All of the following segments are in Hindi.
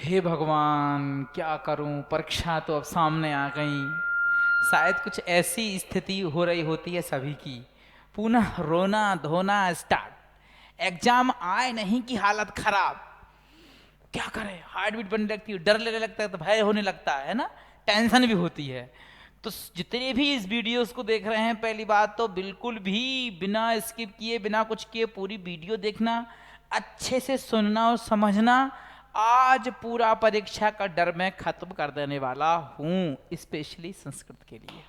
हे भगवान, क्या करूं, परीक्षा तो अब सामने आ गई। शायद कुछ ऐसी स्थिति हो रही होती है सभी की। पुनः रोना धोना स्टार्ट। एग्जाम आए नहीं कि हालत खराब। क्या करें, हार्ट बीट बनने लगती है, डर लगने लगता है, तो भय होने लगता है ना, टेंशन भी होती है। तो जितने भी इस वीडियोस को देख रहे हैं, पहली बात तो बिल्कुल भी बिना स्किप किए, बिना कुछ किए पूरी वीडियो देखना, अच्छे से सुनना और समझना। आज पूरा परीक्षा का डर मैं खत्म कर देने वाला हूं, स्पेशली संस्कृत के लिए।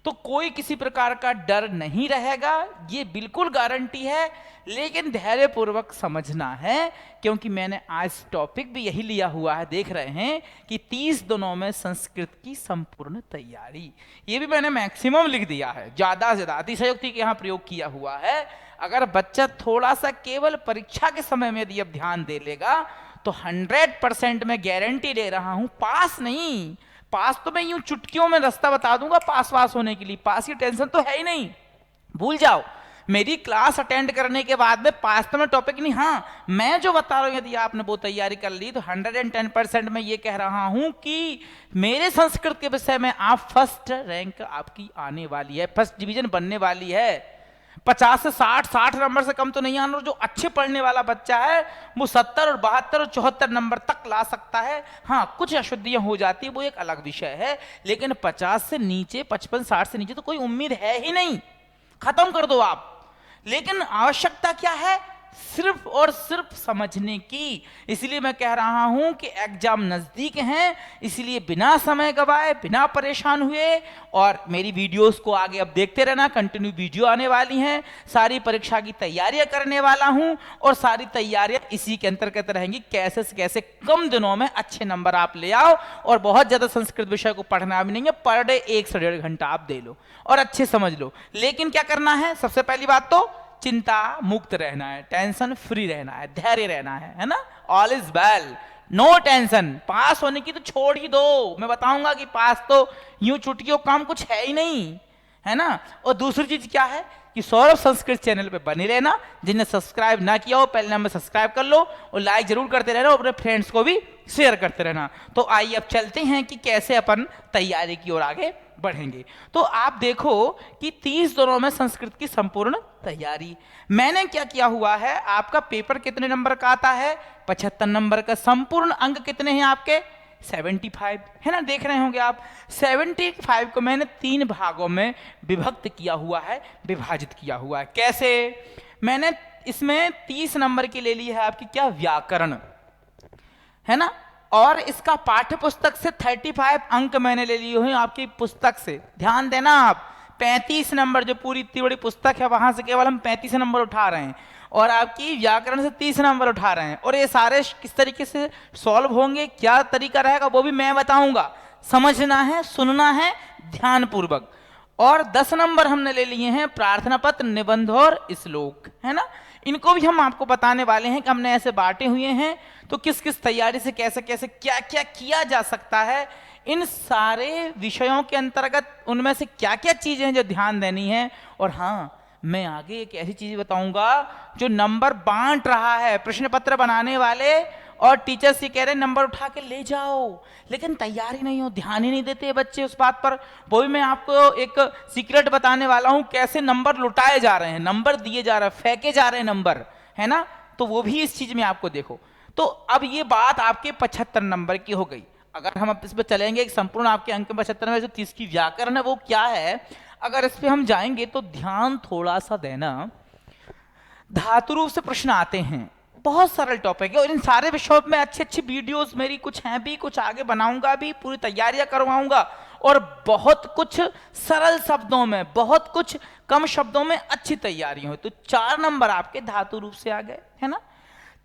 तो कोई किसी प्रकार का डर नहीं रहेगा, ये बिल्कुल गारंटी है। लेकिन धैर्यपूर्वक समझना है, क्योंकि मैंने आज टॉपिक भी यही लिया हुआ है। देख रहे हैं कि 30 दिनों में संस्कृत की संपूर्ण तैयारी, ये भी मैंने मैक्सिमम लिख दिया है, ज्यादा से ज्यादा अतिशयोक्ति के यहाँ प्रयोग किया हुआ है। अगर बच्चा थोड़ा सा केवल परीक्षा के समय में यदि अब ध्यान दे लेगा, तो 100% मैं गारंटी ले रहा हूं, पास नहीं, पास तो मैं यूं चुटकियों में रास्ता बता दूंगा पास वास होने के लिए, पास की टेंशन तो है ही नहीं, भूल जाओ। मेरी क्लास अटेंड करने के बाद में पास तो में टॉपिक नहीं, हाँ मैं जो बता रहा हूं, यदि आपने वो तैयारी कर ली तो 110% मैं ये कह रहा हूं कि मेरे संस्कृत के विषय में आप फर्स्ट रैंक आपकी आने वाली है, फर्स्ट डिवीजन बनने वाली है। 50 से 60 नंबर से कम तो नहीं आना। जो अच्छे पढ़ने वाला बच्चा है वो 70 और 72 और 74 नंबर तक ला सकता है। हाँ, कुछ अशुद्धियां हो जाती है, वो एक अलग विषय है। लेकिन 50 से नीचे, 55-60 से नीचे तो कोई उम्मीद है ही नहीं, खत्म कर दो आप। लेकिन आवश्यकता क्या है, सिर्फ और सिर्फ समझने की। इसलिए मैं कह रहा हूं कि एग्जाम नजदीक हैं, इसलिए बिना समय गवाए, बिना परेशान हुए, और मेरी वीडियोस को आगे अब देखते रहना, कंटिन्यू वीडियो आने वाली हैं। सारी परीक्षा की तैयारियां करने वाला हूं, और सारी तैयारियां इसी के अंतर्गत रहेंगी, कैसे से कैसे कम दिनों में अच्छे नंबर आप ले आओ। और बहुत ज्यादा संस्कृत विषय को पढ़ना भी नहीं है, पर डे 1 से 1.5 घंटा आप दे लो और अच्छे समझ लो। लेकिन क्या करना है, सबसे पहली बात तो चिंता मुक्त रहना है, टेंशन फ्री रहना है, धैर्य रहना है ना। All is well, no tension. Pass होने की तो छोड़ ही दो, मैं बताऊंगा कि पास तो यूं चुटकियों काम कुछ है ही नहीं, है ना। और दूसरी चीज क्या है कि सौरभ संस्कृत चैनल पे बने रहना। जिन्हें सब्सक्राइब ना किया हो, पहले नंबर सब्सक्राइब कर लो और लाइक जरूर करते रहना, और अपने फ्रेंड्स को भी शेयर करते रहना। तो आइए अब चलते हैं कि कैसे अपन तैयारी की ओर आगे बढ़ेंगे। तो आप देखो कि 30 दिनों में संस्कृत की संपूर्ण तैयारी। मैंने क्या किया हुआ है, आपका पेपर कितने नंबर का आता है, 75 नंबर का। संपूर्ण अंक कितने हैं आपके, 75 है ना, देख रहे होंगे आप। 75 को मैंने 3 भागों में विभक्त किया हुआ है, विभाजित किया हुआ है। कैसे, मैंने इसमें 30 नंबर की ले ली है आपकी क्या, व्याकरण, है ना। और इसका पाठ्य पुस्तक से 35 अंक मैंने ले लिए हुए आपकी पुस्तक से। ध्यान देना आप, 35 नंबर, जो पूरी इतनी बड़ी पुस्तक है वहां से केवल हम 35 नंबर उठा रहे हैं, और आपकी व्याकरण से 30 नंबर उठा रहे हैं। और ये सारे किस तरीके से सॉल्व होंगे, क्या तरीका रहेगा, वो भी मैं बताऊंगा। समझना है, सुनना है ध्यान पूर्वक। और 10 नंबर हमने ले लिए हैं प्रार्थना पत्र, निबंध और श्लोक, है ना। इनको भी हम आपको बताने वाले हैं कि हमने ऐसे बांटे हुए हैं, तो किस किस तैयारी से कैसे कैसे क्या क्या किया जा सकता है। इन सारे विषयों के अंतर्गत उनमें से क्या क्या चीजें हैं जो ध्यान देनी है। और हाँ, मैं आगे एक ऐसी चीज बताऊंगा जो नंबर बांट रहा है, प्रश्न पत्र बनाने वाले और टीचर्स ये कह रहे हैं नंबर उठा के ले जाओ, लेकिन तैयारी नहीं हो, ध्यान ही नहीं देते बच्चे उस बात पर। वो भी मैं आपको एक सीक्रेट बताने वाला हूं, कैसे नंबर लुटाए जा रहे हैं, नंबर दिए जा रहे हैं, फेंके जा रहे हैं नंबर, है ना। तो वो भी इस चीज में आपको देखो। तो अब ये बात आपके 75 नंबर की हो गई। अगर हम इस पर चलेंगे, संपूर्ण आपके अंक 75 में जो 30 की व्याकरण है वो क्या है, अगर इस पे हम जाएंगे तो ध्यान थोड़ा सा देना। धातु रूप से प्रश्न आते हैं, बहुत सरल टॉपिक है, और इन सारे विषयों में अच्छी अच्छी वीडियोस मेरी कुछ हैं भी, कुछ आगे बनाऊंगा भी, पूरी तैयारियां करवाऊंगा। और बहुत कुछ सरल शब्दों में, बहुत कुछ कम शब्दों में अच्छी तैयारी हो। तो 4 नंबर आपके धातु रूप से आ गए, है ना।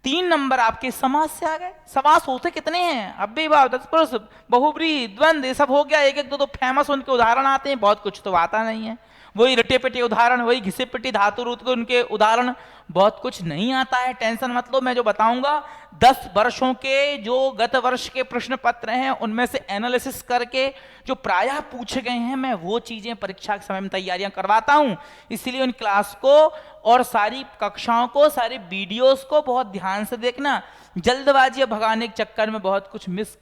3 नंबर आपके समास से आ गए। समास होते कितने हैं, अव्ययभाव, तत्पुरुष, बहुब्रीहि, द्वंद्व, ये सब हो गया। एक एक दो दो फेमस उनके उदाहरण आते हैं, बहुत कुछ तो आता नहीं है। वही रटे पिटे उदाहरण, वही घिसे पिटे धातु रूप के उनके उदाहरण, बहुत कुछ नहीं आता है। टेंशन मत लो, मैं जो बताऊंगा 10 वर्षों के जो गत वर्ष के प्रश्न पत्र हैं उनमें से एनालिसिस करके जो प्रायः पूछे गए हैं, मैं वो चीजें परीक्षा के समय में तैयारियां करवाता हूं। इसलिए उन क्लास को और सारी कक्षाओं को, सारी वीडियोस को बहुत ध्यान से देखना। जल्दबाजी भगाने के चक्कर में बहुत कुछ मिस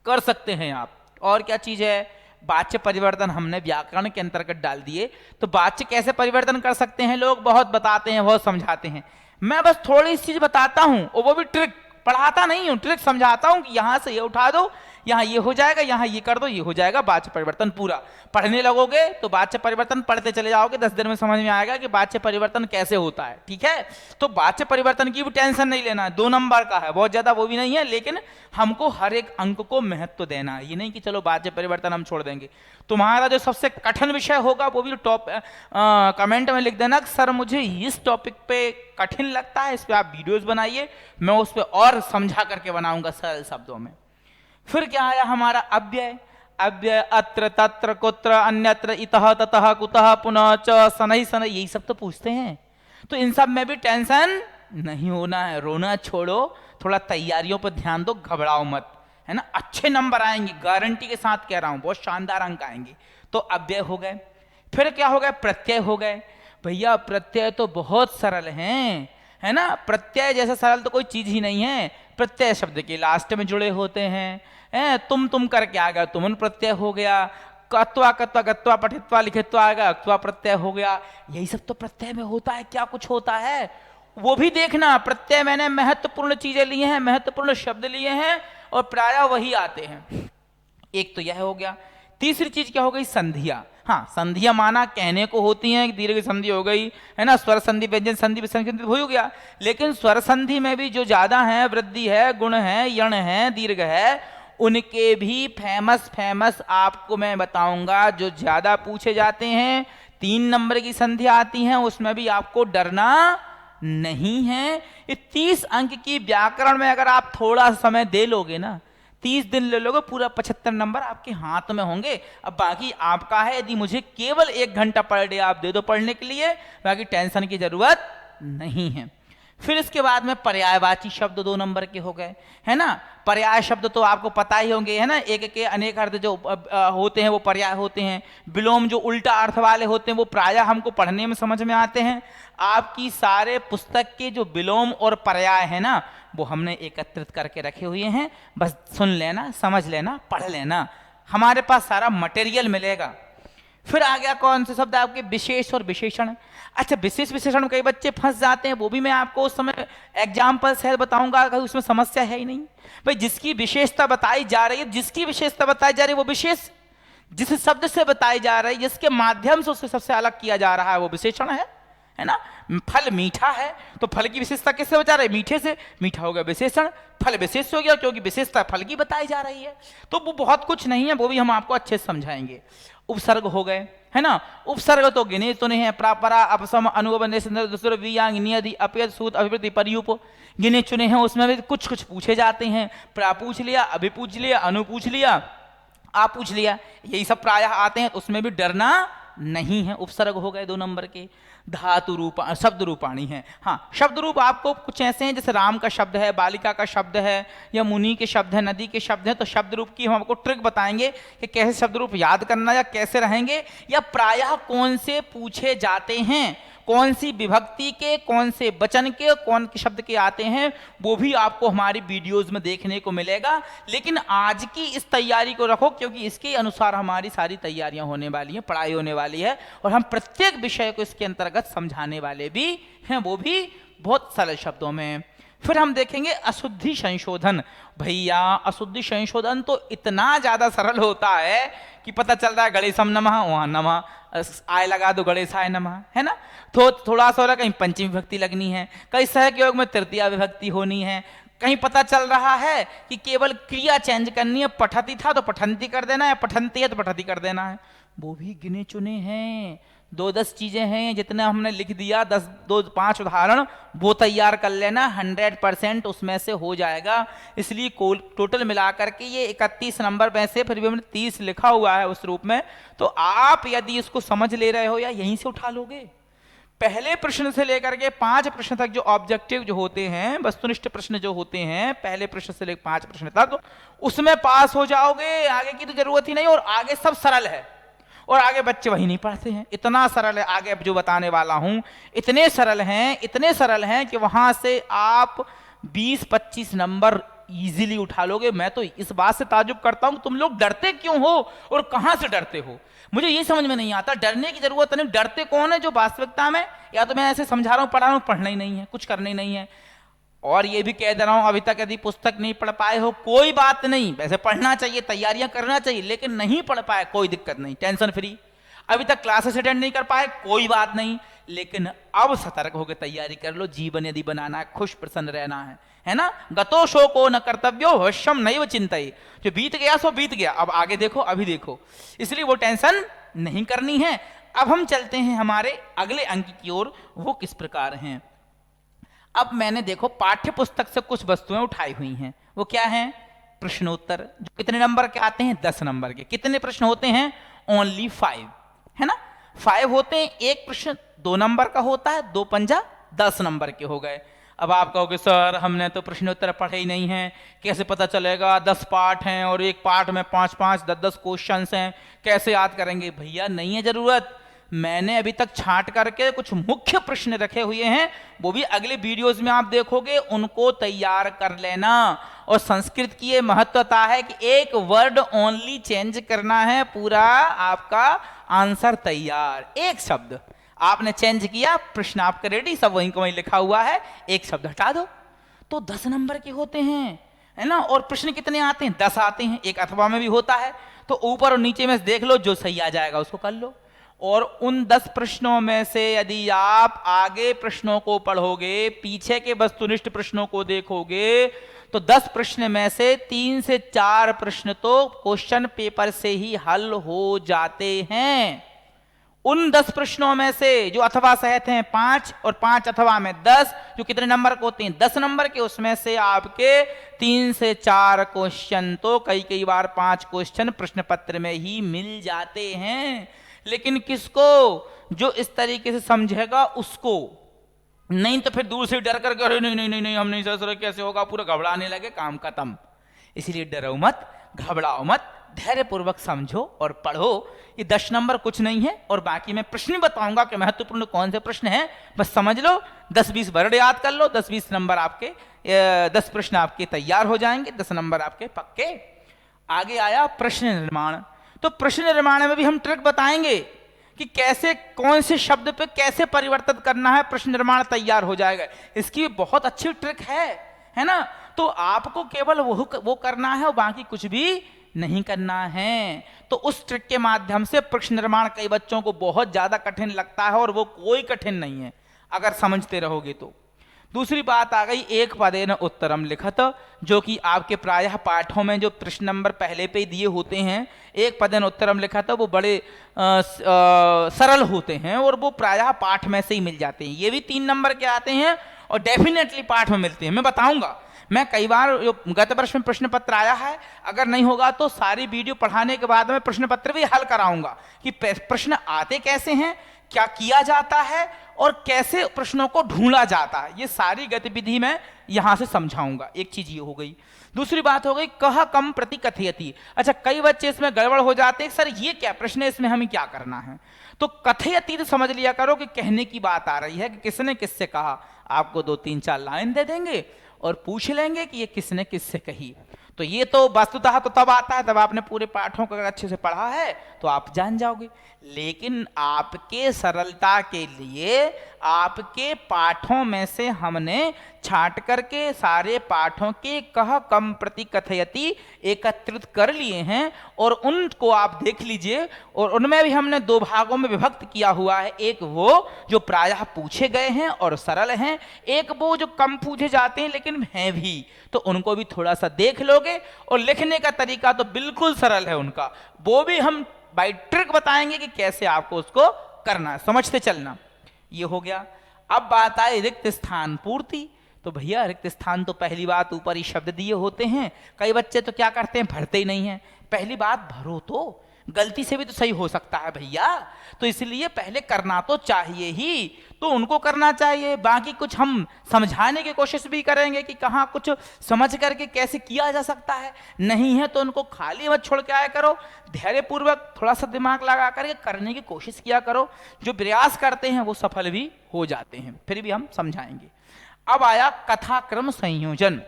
कर सकते हैं आप। और क्या चीज है, वाच्य परिवर्तन हमने व्याकरण के अंतर्गत डाल दिए। तो वाच्य कैसे परिवर्तन कर सकते हैं, लोग बहुत बताते हैं, बहुत समझाते हैं। मैं बस थोड़ी सी चीज बताता हूं, और वो भी ट्रिक, पढ़ाता नहीं हूं, ट्रिक समझाता हूं कि यहां से ये उठा दो, यहां ये हो जाएगा, यहां ये कर दो, ये हो जाएगा वाच्य परिवर्तन पूरा। पढ़ने लगोगे तो वाच्य परिवर्तन पढ़ते चले जाओगे, 10 दिन में समझ में आएगा कि वाच्य परिवर्तन कैसे होता है। ठीक है, तो वाच्य परिवर्तन की भी टेंशन नहीं लेना है, 2 नंबर का है, बहुत ज्यादा वो भी नहीं है, लेकिन हमको हर एक अंक को महत्व देना है। ये नहीं कि चलो वाच्य परिवर्तन हम छोड़ देंगे। तुम्हारा जो सबसे कठिन विषय होगा वो भी टॉप कमेंट में लिख देना, सर मुझे इस टॉपिक पे कठिन लगता है, इस पे आप वीडियोस बनाइए, मैं उस पे और समझा करके बनाऊंगा सरल शब्दों में। फिर क्या आया हमारा अव्यय। अव्यय अत्र तत्र कुत्र अन्यत्र इतः ततः कुतः पुनः च शनैः शनैः, यही सब तो पूछते हैं। तो इन सब में भी टेंशन नहीं होना है, रोना छोड़ो, थोड़ा तैयारियों पर ध्यान दो, घबराओ मत, है ना। अच्छे नंबर आएंगे, गारंटी के साथ कह रहा हूं, बहुत शानदार अंक आएंगे। तो अव्यय हो गए। फिर क्या हो गया, प्रत्यय हो गए। भैया प्रत्यय तो बहुत सरल हैं, है ना। प्रत्यय जैसा सरल तो कोई चीज ही नहीं है। प्रत्यय शब्द के लास्ट में जुड़े होते हैं, तुम करके आ गया तुमन प्रत्यय हो गया, कत्वा कत्वा गत्वा पठित्वा लिखित्वा आ गया अक्त्वा प्रत्यय हो गया। यही सब तो प्रत्यय में होता है। क्या कुछ होता है वो भी देखना। प्रत्यय मैंने महत्वपूर्ण चीजें ली हैं, महत्वपूर्ण शब्द लिए हैं, और प्रायः वही आते हैं। एक तो यह हो गया। तीसरी चीज क्या हो गई, संधियां। हाँ, संधियां माना कहने को होती हैं, दीर्घ संधि हो गई, है ना, स्वर संधि, व्यंजन संधि, विसर्ग संधि हो गया। लेकिन स्वर संधि में भी जो ज्यादा है, वृद्धि है, गुण है, यण है, दीर्घ है, उनके भी फेमस आपको मैं बताऊंगा जो ज्यादा पूछे जाते हैं। 3 नंबर की संधि आती हैं, उसमें भी आपको डरना नहीं है। ये 30 अंक की व्याकरण में अगर आप थोड़ा समय दे लोगे ना, 30 दिन ले लोगे, पूरा 75 नंबर आपके हाथ में होंगे। अब बाकी आपका है, यदि मुझे केवल 1 घंटा पर डे आप दे दो पढ़ने के लिए, बाकी टेंशन की जरूरत नहीं है। फिर इसके बाद में पर्यायवाची शब्द 2 नंबर के हो गए, है ना। पर्याय शब्द तो आपको पता ही होंगे, है ना, एक के अनेक अर्थ जो होते हैं वो पर्याय होते हैं। विलोम जो उल्टा अर्थ वाले होते हैं वो प्रायः हमको पढ़ने में समझ में आते हैं। आपकी सारे पुस्तक के जो विलोम और पर्याय है ना, वो हमने एकत्रित करके रखे हुए हैं। बस सुन लेना, समझ लेना, पढ़ लेना, हमारे पास सारा मटेरियल मिलेगा। फिर आ गया कौन से शब्द आपके, विशेष और विशेषण। अच्छा, विशेष विशेषण में कई बच्चे फंस जाते हैं, वो भी मैं आपको उस समय एग्जाम्पल से बताऊंगा, उसमें समस्या है ही नहीं। भाई जिसकी विशेषता बताई जा रही है, जिसकी विशेषता बताई जा रही है वो विशेष, जिस शब्द से बताई जा रही है, जिसके माध्यम से उससे सबसे अलग किया जा रहा है वो विशेषण है ना। फल मीठा है तो फल की विशेषता किससे बता रहे हैं, मीठे से, मीठा हो गया विशेषण। फल विशेष हो गया क्योंकि विशेषता फल की बताई जा रही है। तो वो बहुत कुछ नहीं है, वो भी हम आपको अच्छे से समझाएंगे। उपसर्ग हो गए, है ना। उपसर्ग तो गिने तो नहीं है, प्रापरा अपसम अनुबंध दूसरे वियांग नियदि अपेद सूत अभिवृद्धि पर्युप गिने चुने हैं। उसमें भी कुछ कुछ पूछे जाते हैं, प्रा पूछ लिया, अभि पूछ लिया, अनु पूछ लिया, आप पूछ लिया, यही सब प्रायः आते हैं। तो उसमें भी डरना नहीं है। उपसर्ग हो गए 2 नंबर के। धातु रूप शब्द रूपाणी है। हाँ, शब्द रूप आपको कुछ ऐसे हैं जैसे राम का शब्द है, बालिका का शब्द है, या मुनि के शब्द है, नदी के शब्द है। तो शब्द रूप की हम आपको ट्रिक बताएंगे कि कैसे शब्द रूप याद करना, या कैसे रहेंगे, या प्रायः कौन से पूछे जाते हैं, कौन सी विभक्ति के, कौन से वचन के, कौन के शब्द के आते हैं, वो भी आपको हमारी वीडियोस में देखने को मिलेगा। लेकिन आज की इस तैयारी को रखो, क्योंकि इसके अनुसार हमारी सारी तैयारियां होने वाली हैं, पढ़ाई होने वाली है, और हम प्रत्येक विषय को इसके अंतर्गत समझाने वाले भी हैं, वो भी बहुत सरल शब्दों में। फिर हम देखेंगे अशुद्धि संशोधन। भैया अशुद्धि संशोधन तो इतना ज्यादा सरल होता है कि पता चल रहा है गणेशम नमः, वहां नमः आय लगा दो, गणेशाय नमः, है ना। तो थोड़ा सा हो रहा है, कहीं पंचमी विभक्ति लगनी है, कहीं सहयोग योग में तृतीया विभक्ति होनी है, कहीं पता चल रहा है कि केवल क्रिया चेंज करनी है, पठती था तो पठंती कर देना है, पठंती है तो पठती कर देना है। वो भी गिने चुने हैं। 2-10 चीजें हैं, जितना हमने लिख दिया 5 उदाहरण वो तैयार कर लेना, 100% उसमें से हो जाएगा। इसलिए टोटल मिलाकर के ये 31 नंबर में से फिर भी हमने 30 लिखा हुआ है उस रूप में। तो आप यदि इसको समझ ले रहे हो या यहीं से उठा लोगे, पहले प्रश्न से लेकर के 5 प्रश्न तक जो ऑब्जेक्टिव जो होते हैं, वस्तुनिष्ठ प्रश्न जो होते हैं, पहले प्रश्न से लेकर 5 प्रश्न तक, उसमें पास हो जाओगे। आगे की तो जरूरत ही नहीं, और आगे सब सरल है, और आगे बच्चे वही नहीं पढ़ते हैं। इतना सरल है आगे अब जो बताने वाला हूं, इतने सरल हैं कि वहां से आप 20-25 नंबर इजीली उठा लोगे। मैं तो इस बात से ताजुब करता हूं कि तुम लोग डरते क्यों हो और कहां से डरते हो, मुझे ये समझ में नहीं आता। डरने की जरूरत नहीं, डरते कौन है? जो वास्तविकता में, या तो मैं ऐसे समझा रहा हूं, पढ़ा रहा हूं, पढ़ना ही नहीं है, कुछ करना ही नहीं है। और ये भी कह दे रहा हूं, अभी तक यदि पुस्तक नहीं पढ़ पाए हो कोई बात नहीं, वैसे पढ़ना चाहिए, तैयारियां करना चाहिए, लेकिन नहीं पढ़ पाए कोई दिक्कत नहीं, टेंशन फ्री। अभी तक क्लासेस अटेंड नहीं कर पाए कोई बात नहीं, लेकिन अब सतर्क होकर तैयारी कर लो। जीवन यदि बनाना है, खुश प्रसन्न रहना है ना। गतो शोको न कर्तव्यो भविष्यम नैव चिंतये, जो बीत गया सो बीत गया, अब आगे देखो, अभी देखो, इसलिए वो टेंशन नहीं करनी है। अब हम चलते हैं हमारे अगले अंक की ओर, वो किस प्रकार हैं। अब मैंने देखो पाठ्य पुस्तक से कुछ वस्तुएं उठाई हुई हैं, वो क्या हैं? प्रश्नोत्तर, जो कितने नंबर के आते हैं? 10 नंबर के। कितने प्रश्न होते हैं? ओनली 5, है ना, 5 होते हैं। एक प्रश्न 2 नंबर का होता है, 2 पंजा 10 नंबर के हो गए। अब आप कहोगे सर हमने तो प्रश्नोत्तर पढ़े ही नहीं है, कैसे पता चलेगा? 10 पार्ट हैं और एक पार्ट में 5-5, 10-10 क्वेश्चंस हैं, कैसे याद करेंगे? भैया नहीं है जरूरत, मैंने अभी तक छांट करके कुछ मुख्य प्रश्न रखे हुए हैं, वो भी अगले वीडियोस में आप देखोगे, उनको तैयार कर लेना। और संस्कृत की ये महत्वता है कि एक वर्ड ओनली चेंज करना है, पूरा आपका आंसर तैयार। एक शब्द आपने चेंज किया, प्रश्न आपका रेडी, सब वहीं को वहीं लिखा हुआ है, एक शब्द हटा दो। तो 10 नंबर के होते हैं, है ना। और प्रश्न कितने आते हैं? 10 आते हैं। एक अथवा में भी होता है, तो ऊपर और नीचे में देख लो, जो सही आ जाएगा उसको कर लो। और उन 10 प्रश्नों में से यदि आप आगे प्रश्नों को पढ़ोगे, पीछे के वस्तुनिष्ठ प्रश्नों को देखोगे, तो 10 प्रश्न में से 3 से 4 प्रश्न तो क्वेश्चन पेपर से ही हल हो जाते हैं। उन 10 प्रश्नों में से जो अथवा सहित हैं 5, और 5 अथवा में 10, जो कितने नंबर के होते हैं? 10 नंबर के। उसमें से आपके 3 से 4 क्वेश्चन तो कई बार 5 क्वेश्चन प्रश्न पत्र में ही मिल जाते हैं। लेकिन किसको? जो इस तरीके से समझेगा उसको, नहीं तो फिर दूर से डर करके अरे नहीं नहीं नहीं नहीं हम नहीं समझ रहे कैसे होगा, पूरा घबराने लगे, काम खत्म। इसलिए डरो मत, घबराओ मत, धैर्य पूर्वक समझो और पढ़ो। ये 10 नंबर कुछ नहीं है, और बाकी मैं प्रश्न बताऊंगा कि महत्वपूर्ण कौन से प्रश्न हैं, बस समझ लो। 10-20 वर्ड याद कर लो, 10-20 नंबर आपके 10 प्रश्न आपके तैयार हो जाएंगे, 10 नंबर आपके पक्के। आगे आया प्रश्न निर्माण। तो प्रश्न निर्माण में भी हम ट्रिक बताएंगे कि कैसे, कौन से शब्द पे कैसे परिवर्तन करना है, प्रश्न निर्माण तैयार हो जाएगा। इसकी बहुत अच्छी ट्रिक है ना। तो आपको केवल वो करना है और बाकी कुछ भी नहीं करना है। तो उस ट्रिक के माध्यम से प्रश्न निर्माण कई बच्चों को बहुत ज्यादा कठिन लगता है, और वो कोई कठिन नहीं है अगर समझते रहोगे तो। दूसरी बात आ गई एक पदेन उत्तरम लिखत, जो कि आपके प्रायः पाठों में जो प्रश्न नंबर पहले पे ही दिए होते हैं, एक पदेन उत्तरम लिखत, वो बड़े सरल होते हैं और वो प्रायः पाठ में से ही मिल जाते हैं। ये भी 3 नंबर के आते हैं और डेफिनेटली पाठ में मिलते हैं। मैं बताऊंगा, मैं कई बार गत वर्ष में प्रश्न पत्र आया है, अगर नहीं होगा तो सारी वीडियो पढ़ाने के बाद मैं प्रश्न पत्र भी हल कराऊंगा कि प्रश्न आते कैसे हैं, क्या किया जाता है और कैसे प्रश्नों को ढूंढा जाता है। ये सारी गतिविधि मैं यहां से समझाऊंगा। एक चीज ये हो गई। दूसरी बात हो गई कह कम प्रति कथयति। अच्छा, कई बच्चे इसमें गड़बड़ हो जाते हैं, सर ये क्या प्रश्न है, इसमें हमें क्या करना है। तो कथयति तो समझ लिया करो कि कहने की बात आ रही है कि किसने किससे कहा। आपको 2-3-4 लाइन दे देंगे और पूछ लेंगे कि ये किसने किससे कही। तो ये तो वस्तुतः तो तब आता है तब आपने पूरे पाठों को अच्छे से पढ़ा है तो आप जान जाओगे। लेकिन आपके सरलता के लिए आपके पाठों में से हमने छांट करके सारे पाठों के कह कम प्रति कथयति एकत्रित कर लिए हैं और उनको आप देख लीजिए। और उनमें भी हमने 2 भागों में विभक्त किया हुआ है। एक वो जो प्रायः पूछे गए हैं और सरल हैं, एक वो जो कम पूछे जाते हैं लेकिन हैं भी, तो उनको भी थोड़ा सा देख लोगे। और लिखने का तरीका तो बिल्कुल सरल है उनका, वो भी हम बाय ट्रिक बताएंगे कि कैसे आपको उसको करना, समझते चलना। ये हो गया। अब बात आई रिक्त स्थान पूर्ति। तो भैया रिक्त स्थान तो पहली बात ऊपर ही शब्द दिए होते हैं, कई बच्चे तो क्या करते हैं, भरते ही नहीं है। पहली बात भरो, तो गलती से भी तो सही हो सकता है भैया, तो इसलिए पहले करना तो चाहिए ही, तो उनको करना चाहिए। बाकी कुछ हम समझाने की कोशिश भी करेंगे कि कहाँ कुछ समझ करके कैसे किया जा सकता है, नहीं है तो उनको खाली मत छोड़ के आया करो, धैर्यपूर्वक थोड़ा सा दिमाग लगा करके करने की कोशिश किया करो। जो प्रयास करते हैं वो सफल भी हो जाते हैं, फिर भी हम समझाएंगे। अब आया कथाक्रम संयोजन।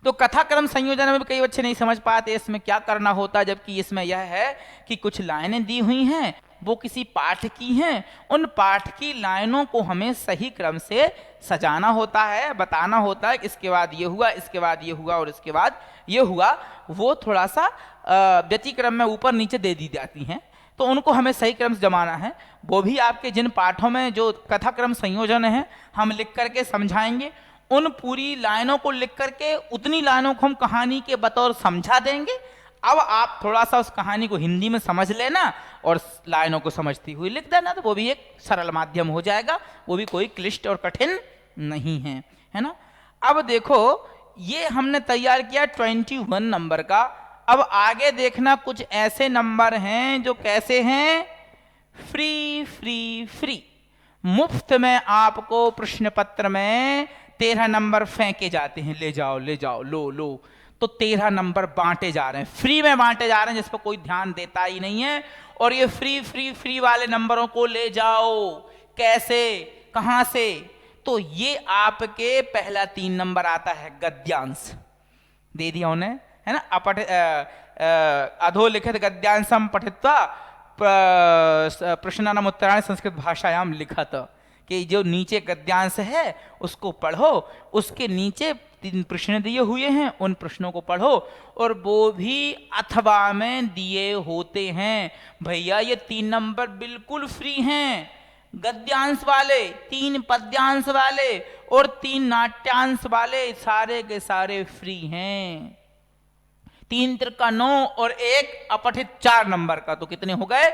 तो कथाक्रम संयोजन में भी कई बच्चे नहीं समझ पाते इसमें क्या करना होता, जबकि इसमें यह है कि कुछ लाइनें दी हुई हैं, वो किसी पाठ की हैं, उन पाठ की लाइनों को हमें सही क्रम से सजाना होता है, बताना होता है, इसके बाद ये हुआ, इसके बाद ये हुआ और इसके बाद ये हुआ। वो थोड़ा सा व्यतिक्रम में ऊपर नीचे दे दी जाती हैं, तो उनको हमें सही क्रम से जमाना है। वो भी आपके जिन पाठों में जो कथाक्रम संयोजन है हम लिख करके समझाएंगे, उन पूरी लाइनों को लिख करके उतनी लाइनों को हम कहानी के बतौर समझा देंगे। अब आप थोड़ा सा उस कहानी को हिंदी में समझ लेना और लाइनों को समझती हुई लिख देना, तो वो भी एक सरल माध्यम हो जाएगा, वो भी कोई क्लिष्ट और कठिन नहीं है ना। अब देखो ये हमने तैयार किया 21 नंबर का। अब आगे देखना कुछ ऐसे नंबर हैं जो कैसे हैं, फ्री फ्री फ्री, मुफ्त में आपको प्रश्न पत्र में 13 नंबर फेंके जाते हैं, ले जाओ ले जाओ, लो लो। तो 13 नंबर बांटे जा रहे हैं, फ्री में बांटे जा रहे हैं, जिस पर कोई ध्यान देता ही नहीं है। और ये फ्री फ्री फ्री वाले नंबरों को ले जाओ, कैसे, कहां से, तो ये आपके पहला 3 नंबर आता है गद्यांश, दे दिया उन्हें, है ना। अधोलिखित गद्यांशम पठित्वा प्रश्नानाम उत्तराणि संस्कृत भाषायाम लिखत, कि जो नीचे गद्यांश है उसको पढ़ो, उसके नीचे 3 प्रश्न दिए हुए हैं, उन प्रश्नों को पढ़ो, और वो भी अथवा में दिए होते हैं। भैया ये 3 नंबर बिल्कुल फ्री हैं, गद्यांश वाले, 3 पद्यांश वाले और 3 नाट्यांश वाले, सारे के सारे फ्री हैं। 3 त्रिका 9 और 1 अपठित 4 नंबर का, तो कितने हो गए,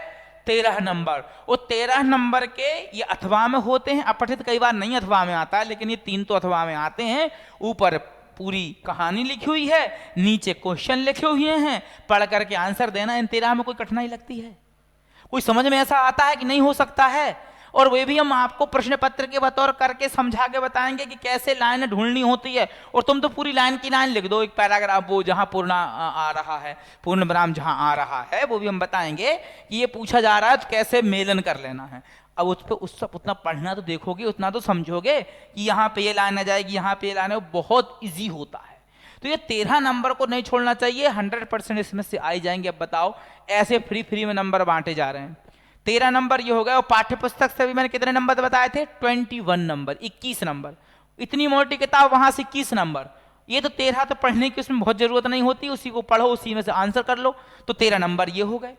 13 नंबर। वो 13 नंबर के ये अथवा में होते हैं, अपठित कई बार नहीं अथवा में आता है, लेकिन ये 3 तो अथवा में आते हैं। ऊपर पूरी कहानी लिखी हुई है, नीचे क्वेश्चन लिखे हुए हैं, पढ़ करके आंसर देना। इन 13 में कोई कठिनाई लगती है, कोई समझ में ऐसा आता है कि नहीं हो सकता है। और वे भी हम आपको प्रश्न पत्र के बतौर करके समझा के बताएंगे कि कैसे लाइन ढूंढनी होती है। और तुम तो पूरी लाइन की लाइन लिख दो, एक पैराग्राफ, वो जहां पूर्ण आ रहा है, पूर्ण विराम जहां आ रहा है, वो भी हम बताएंगे कि ये पूछा जा रहा है तो कैसे मेलन कर लेना है। अब उस पर उस सब उतना पढ़ना तो देखोगे, उतना तो समझोगे कि यहाँ पे ये लाइन आ जाएगी, यहाँ पे ये लाइन है, बहुत ईजी होता है। तो ये 13 नंबर को नहीं छोड़ना चाहिए, 100% इसमें से आ ही जाएंगे। अब बताओ, ऐसे फ्री फ्री में नंबर बांटे जा रहे हैं। 13 नंबर ये हो गया। और पाठ्य पुस्तक से भी मैंने कितने नंबर बताए थे, 21 नंबर, 21 नंबर। इतनी मोटी किताब, वहां से 21 नंबर। ये तो 13 तो पढ़ने की उसमें बहुत जरूरत नहीं होती, उसी को पढ़ो, उसी में से आंसर कर लो, तो 13 नंबर ये हो गए।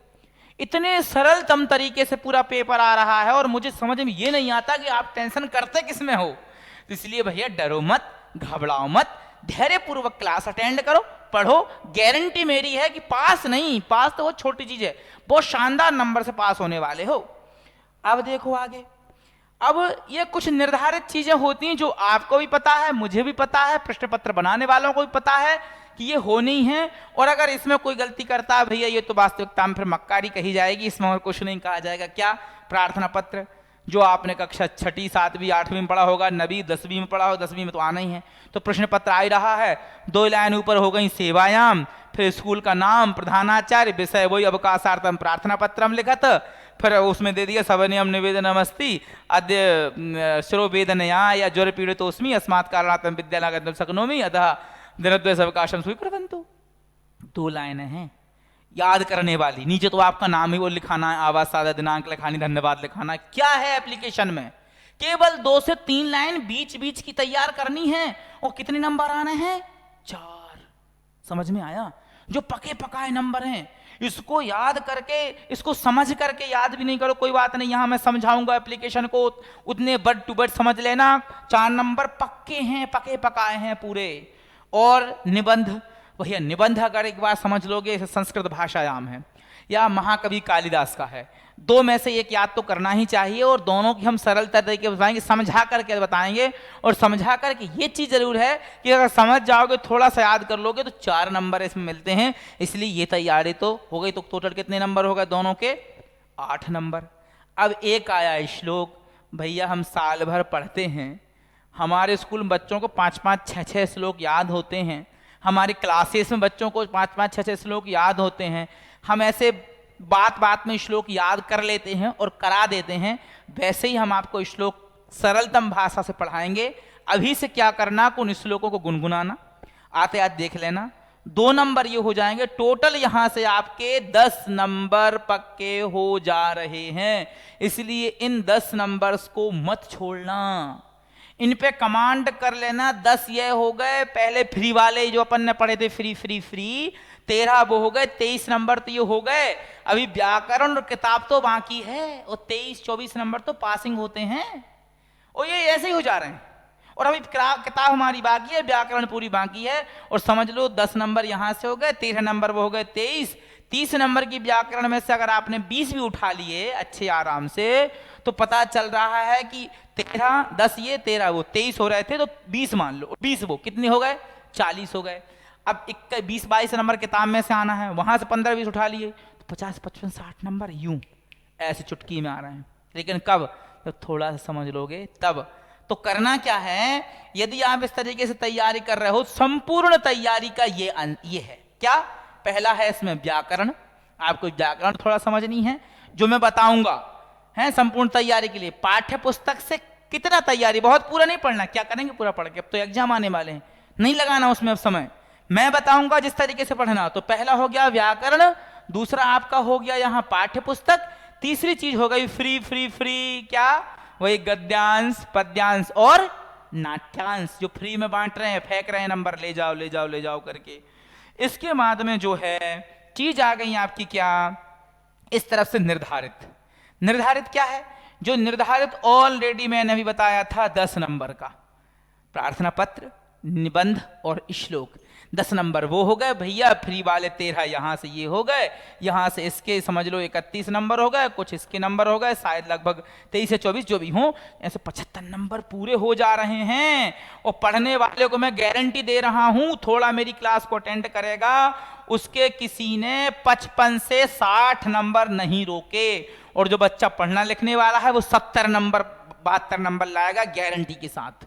इतने सरलतम तरीके से पूरा पेपर आ रहा है, और मुझे समझ में ये नहीं आता कि आप टेंशन करते किस में हो। तो इसलिए भैया डरो मत, घबराओ मत, धैर्यपूर्वक क्लास अटेंड करो, पढ़ो। गारंटी मेरी है कि पास नहीं, पास तो बहुत छोटी चीज है, बहुत शानदार नंबर से पास होने वाले हो। अब देखो आगे। अब ये कुछ निर्धारित चीजें होती हैं जो आपको भी पता है, मुझे भी पता है, प्रश्न पत्र बनाने वालों को भी पता है कि ये होनी है। और अगर इसमें कोई गलती करता है भैया, ये तो वास्तविकता में फिर मक्कारी कही जाएगी, इसमें और कुछ नहीं कहा जाएगा। क्या, प्रार्थना पत्र जो आपने कक्षा 6ठी 7वीं 8वीं में पढ़ा होगा, 9वीं 10वीं में पढ़ा हो, 10वीं में तो आना ही है। तो प्रश्न पत्र आ ही रहा है, 2 लाइन ऊपर हो गई सेवायाम, फिर स्कूल का नाम, प्रधानाचार्य, विषय वही अवकाशार्थम प्रार्थना पत्रम लिखत, फिर उसमें दे दिया सवनियम निवेदनम अस्ति अद्य शिरो वेदनया या ज्वर पीड़ितोस्मि अस्मात् कारणात् विद्यालय गन्तुं शक्नोमि अतः दिनद्वयस्य अवकाशं स्वीकुर्वन्तु। 2 लाइनें हैं याद करने वाली। नीचे तो आपका नाम ही वो लिखाना है, आवाज, सादा, दिनांक लिखानी, धन्यवाद लिखाना। क्या है एप्लीकेशन में, केवल 2 से 3 लाइन बीच बीच की तैयार करनी है। और कितने नंबर आने हैं, 4। समझ में आया? जो पके पकाए नंबर हैं, इसको याद करके, इसको समझ करके याद भी नहीं करो, कोई बात नहीं, यहां मैं समझाऊंगा एप्लीकेशन को, उतने वर्ड टू वर्ड समझ लेना। 4 नंबर पक्के हैं, पके पकाए हैं पूरे। और निबंध, भैया निबंध अगर एक बार समझ लोगे, संस्कृत भाषायाम है, या महाकवि कालिदास का है। दो में से एक याद तो करना ही चाहिए, और दोनों की हम सरल तरीके बताएंगे, समझा करके बताएंगे। और समझा करके ये चीज़ जरूर है कि अगर समझ जाओगे, थोड़ा सा याद कर लोगे, तो 4 नंबर इसमें मिलते हैं। इसलिए ये तैयारी तो हो गई। तो टोटल कितने नंबर हो गए दोनों के? 8 नंबर। अब एक आया श्लोक। भैया हम साल भर पढ़ते हैं, हमारे स्कूल में बच्चों को 5-5, 6-6 श्लोक याद होते हैं, हमारी क्लासेस में बच्चों को 5-5, 6-6 श्लोक याद होते हैं। हम ऐसे बात बात में श्लोक याद कर लेते हैं और करा देते हैं। वैसे ही हम आपको श्लोक सरलतम भाषा से पढ़ाएंगे। अभी से क्या करना, उन श्लोकों को गुनगुनाना, आते आते देख लेना। 2 नंबर ये हो जाएंगे। टोटल यहां से आपके 10 नंबर पक्के हो जा रहे हैं। इसलिए इन 10 नंबर्स को मत छोड़ना, इन पे कमांड कर लेना। 10 ये हो गए पहले फ्री वाले जो अपन ने पढ़े थे, फ्री फ्री फ्री। 13 वो हो गए, 23 नंबर तो ये हो गए। अभी व्याकरण और किताब तो बाकी है, और 23-24 नंबर तो पासिंग होते हैं, और ये ऐसे ही हो जा रहे हैं। और अभी किताब हमारी बाकी है, व्याकरण पूरी बाकी है। और समझ लो 10 नंबर यहां से हो गए, 13 नंबर वो हो गए 23। 30 नंबर की व्याकरण में से अगर आपने 20 भी उठा लिए अच्छे आराम से, तो पता चल रहा है कि 13, 10 ये, 13 वो, 23 हो रहे थे, तो 20 मान लो, 20 वो कितने हो गए? 40 हो गए। अब 20-22 नंबर किताब में से आना है, वहां से 15-20 उठा लिए, तो 50-55-60 नंबर यूं ऐसे चुटकी में आ रहे हैं। लेकिन कब? तो थोड़ा सा समझ लोगे तब। तो करना क्या है, यदि आप इस तरीके से तैयारी कर रहे हो, संपूर्ण तैयारी का ये है क्या? पहला है इसमें व्याकरण। आपको व्याकरण थोड़ा समझनी है, जो मैं बताऊंगा है संपूर्ण तैयारी के लिए। पाठ्य पुस्तक से कितना तैयारी, बहुत पूरा नहीं पढ़ना, क्या करेंगे पूरा पढ़ के, अब तो एग्जाम आने वाले हैं, नहीं लगाना उसमें अब समय। मैं बताऊंगा जिस तरीके से पढ़ना। तो पहला हो गया व्याकरण, दूसरा आपका हो गया यहां पाठ्य पुस्तक, तीसरी चीज हो गई फ्री फ्री फ्री, क्या? वही गद्यांश, पद्यांश और नाट्यांश, जो फ्री में बांट रहे हैं, फेंक रहे हैं नंबर, ले जाओ ले जाओ ले जाओ करके। इसके बाद में जो है चीज आ गई आपकी क्या, इस तरफ से निर्धारित। निर्धारित क्या है? जो निर्धारित ऑलरेडी मैंने अभी बताया था 10 नंबर का, प्रार्थना पत्र, निबंध और श्लोक। 10 नंबर वो हो गए भैया। फ्री वाले 13 यहां से ये हो गए, यहां से इसके समझ लो 31 नंबर हो गए, कुछ इसके नंबर हो गए, शायद लगभग 23 से 24 जो भी हो, ऐसे 75 नंबर पूरे हो जा रहे हैं। और पढ़ने वाले को मैं गारंटी दे रहा हूं, थोड़ा मेरी क्लास को अटेंड करेगा, उसके किसी ने 55 से 60 नंबर नहीं रोके। और जो बच्चा पढ़ना लिखने वाला है वो 70 नंबर 72 नंबर लाएगा, गारंटी के साथ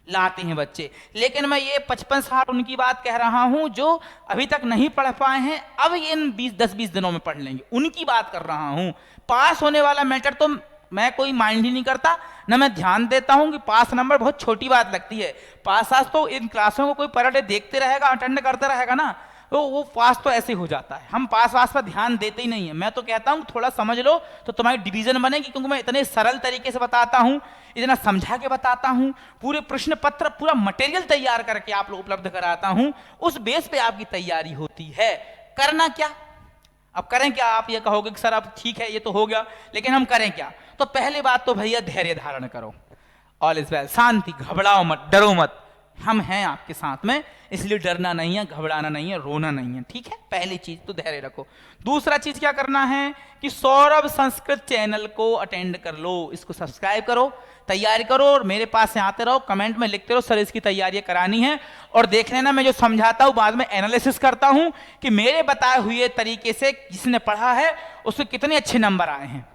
लाते हैं बच्चे। लेकिन मैं ये 55-60 उनकी बात कह रहा हूं जो अभी तक नहीं पढ़ पाए हैं, अब इन 10-20 दिनों में पढ़ लेंगे, उनकी बात कर रहा हूं। पास होने वाला मैटर तो मैं कोई माइंड ही नहीं करता, ना मैं ध्यान देता हूं कि पास नंबर बहुत छोटी बात लगती है। पास तो इन क्लासों को कोई पर डे देखते रहेगा, अटेंड करता रहेगा ना, तो वो पास तो ऐसे हो जाता है। हम पास वास पर ध्यान देते ही नहीं है। मैं तो कहता हूं थोड़ा समझ लो तो तुम्हारी डिवीजन बनेगी, क्योंकि मैं इतने सरल तरीके से बताता हूं, इतना समझा के बताता हूं, पूरे प्रश्न पत्र, पूरा मटेरियल तैयार करके आप लोग उपलब्ध कराता हूं। उस बेस पे आपकी तैयारी होती है। करना क्या? अब करें क्या? आप ये कहोगे कि सर अब ठीक है ये तो हो गया, लेकिन हम करें क्या? तो पहली बात तो भैया धैर्य धारण करो। ऑल इज वेल, शांति, घबराओ मत, डरो मत, हम हैं आपके साथ में, इसलिए डरना नहीं है, घबराना नहीं है, रोना नहीं है, ठीक है? पहली चीज तो धैर्य रखो। दूसरा चीज क्या करना है कि सौरभ संस्कृत चैनल को अटेंड कर लो, इसको सब्सक्राइब करो, तैयारी करो, और मेरे पास से आते रहो, कमेंट में लिखते रहो सर इसकी तैयारी करानी है। और देख लेना मैं जो समझाता हूं बाद में एनालिसिस करता हूं कि मेरे बताए हुए तरीके से जिसने पढ़ा है उसके कितने अच्छे नंबर आए हैं,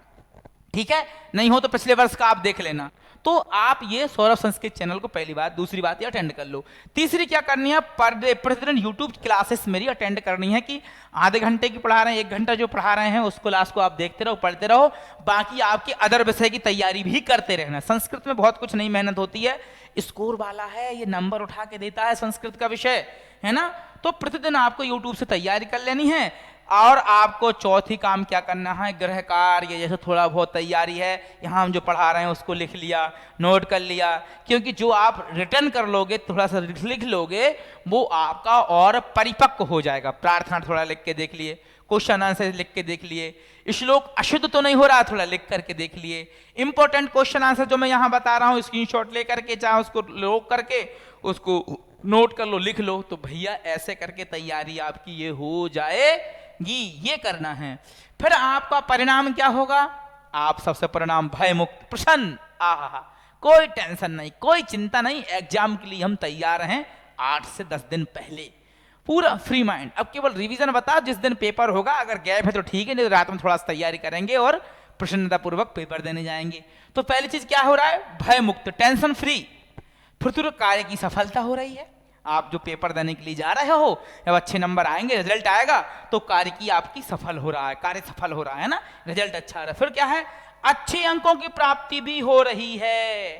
ठीक है? नहीं हो तो पिछले वर्ष का आप देख लेना। तो आप ये सौरभ संस्कृत चैनल को पहली बात, दूसरी बात ये अटेंड कर लो। तीसरी क्या करनी है, पर डे प्रतिदिन यूट्यूब क्लासेस मेरी अटेंड करनी है कि आधे घंटे की पढ़ा रहे हैं, 1 घंटा जो पढ़ा रहे हैं उस क्लास को आप देखते रहो, पढ़ते रहो। बाकी आपके अदर विषय की तैयारी भी करते रहना। संस्कृत में बहुत कुछ नई मेहनत होती है, स्कोर वाला है, ये नंबर उठा के देता है संस्कृत का विषय, है ना? तो प्रतिदिन आपको यूट्यूब से तैयारी कर लेनी है। और आपको चौथी काम क्या करना है, गृह कार्य, जैसे थोड़ा बहुत तैयारी है, यहाँ हम जो पढ़ा रहे हैं उसको लिख लिया, नोट कर लिया, क्योंकि जो आप रिटर्न कर लोगे, थोड़ा सा लिख लोगे, वो आपका और परिपक्व हो जाएगा। प्रार्थना थोड़ा लिख के देख लिए, क्वेश्चन आंसर लिख के देख लिए, श्लोक अशुद्ध तो नहीं हो रहा, थोड़ा लिख करके देख लिए, इंपॉर्टेंट क्वेश्चन आंसर जो मैं यहाँ बता रहा हूँ स्क्रीनशॉट लेकर के, चाहे उसको लोग करके उसको नोट कर लो, लिख लो। तो भैया ऐसे करके तैयारी आपकी ये हो जाए ये करना है। फिर आपका परिणाम क्या होगा? आप सबसे परिणाम भय मुक्त, प्रसन्न, आहा, कोई टेंशन नहीं, कोई चिंता नहीं, एग्जाम के लिए हम तैयार हैं 8 से 10 दिन पहले, पूरा फ्री माइंड। अब केवल रिवीजन बताओ, जिस दिन पेपर होगा अगर गैप है तो ठीक है, नहीं तो रात में थोड़ा सा तैयारी करेंगे और प्रसन्नता पूर्वक पेपर देने जाएंगे। तो पहली चीज क्या हो रहा है? भय मुक्त, टेंशन फ्री। फिर कार्य की सफलता हो रही है। आप जो पेपर देने के लिए जा रहे हो, जब अच्छे नंबर आएंगे, रिजल्ट आएगा, तो कार्य की आपकी सफल हो रहा है, कार्य सफल हो रहा है ना, रिजल्ट अच्छा आ रहा है। फिर क्या है? अच्छे अंकों की प्राप्ति भी हो रही है,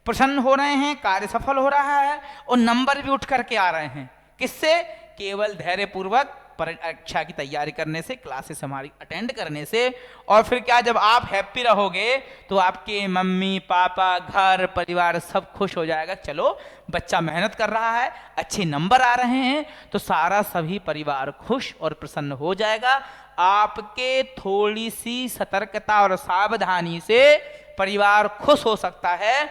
प्रसन्न हो रहे हैं, कार्य सफल हो रहा है और नंबर भी उठ करके आ रहे हैं। किससे? केवल धैर्य पूर्वक परीक्षा की तैयारी करने से, क्लासेस हमारी अटेंड करने से। और फिर क्या, जब आप हैप्पी रहोगे तो आपके मम्मी पापा, घर परिवार सब खुश हो जाएगा। चलो बच्चा मेहनत कर रहा है, अच्छे नंबर आ रहे हैं, तो सारा सभी परिवार खुश और प्रसन्न हो जाएगा। आपके थोड़ी सी सतर्कता और सावधानी से परिवार खुश हो सकता है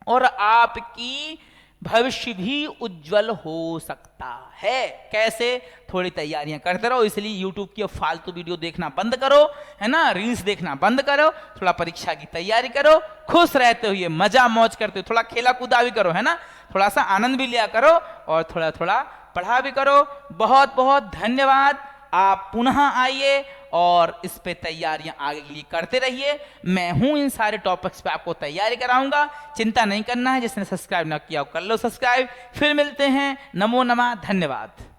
और आपकी भविष्य भी उज्जवल हो सकता है। कैसे? थोड़ी तैयारियां करते रहो। इसलिए YouTube की फालतू वीडियो देखना बंद करो, है ना, रील्स देखना बंद करो, थोड़ा परीक्षा की तैयारी करो, खुश रहते हुए, मजा मौज करते हुए, थोड़ा खेला कूदा भी करो, है ना, थोड़ा सा आनंद भी लिया करो और थोड़ा थोड़ा पढ़ा भी करो। बहुत बहुत धन्यवाद। आप पुनः आइए और इस पे तैयारियां आगे के लिए करते रहिए। मैं हूं इन सारे टॉपिक्स पे आपको तैयारी कराऊंगा, चिंता नहीं करना है। जिसने सब्सक्राइब ना किया कर लो सब्सक्राइब। फिर मिलते हैं। नमो नमः, धन्यवाद।